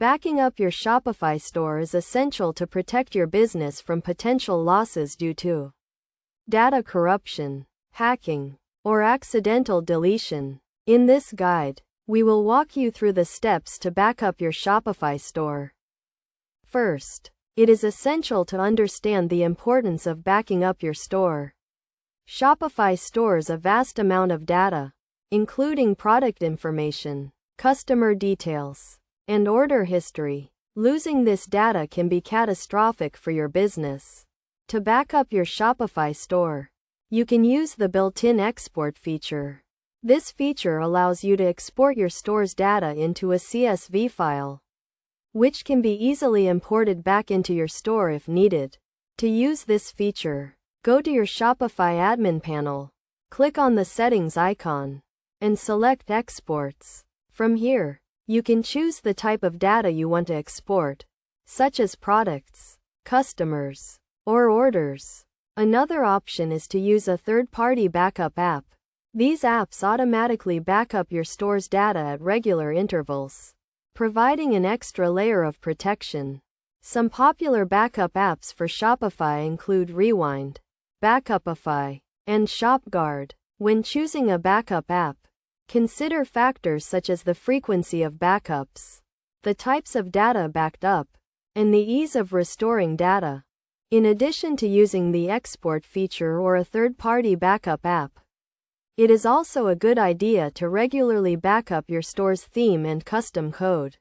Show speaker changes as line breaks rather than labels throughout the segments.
Backing up your Shopify store is essential to protect your business from potential losses due to data corruption, hacking, or accidental deletion. In this guide, we will walk you through the steps to back up your Shopify store. First, it is essential to understand the importance of backing up your store. Shopify stores a vast amount of data, including product information, customer details, and order history. Losing this data can be catastrophic for your business. To back up your Shopify store, you can use the built-in export feature. This feature allows you to export your store's data into a CSV file, which can be easily imported back into your store if needed. To use this feature, go to your Shopify admin panel, click on the settings icon, and select Exports. From here, you can choose the type of data you want to export, such as products, customers, or orders. Another option is to use a third-party backup app. These apps automatically back up your store's data at regular intervals, providing an extra layer of protection. Some popular backup apps for Shopify include Rewind, Backupify, and ShopGuard. When choosing a backup app, consider factors such as the frequency of backups, the types of data backed up, and the ease of restoring data. In addition to using the export feature or a third-party backup app, it is also a good idea to regularly back up your store's theme and custom code.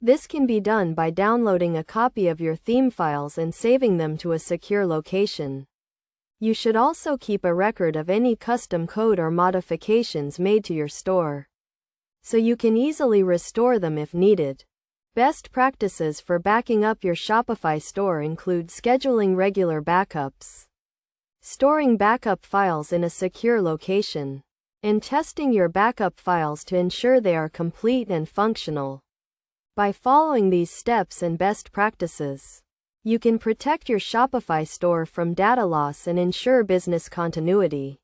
This can be done by downloading a copy of your theme files and saving them to a secure location. You should also keep a record of any custom code or modifications made to your store, so you can easily restore them if needed. Best practices for backing up your Shopify store include scheduling regular backups, storing backup files in a secure location, and testing your backup files to ensure they are complete and functional. By following these steps and best practices, you can protect your Shopify store from data loss and ensure business continuity.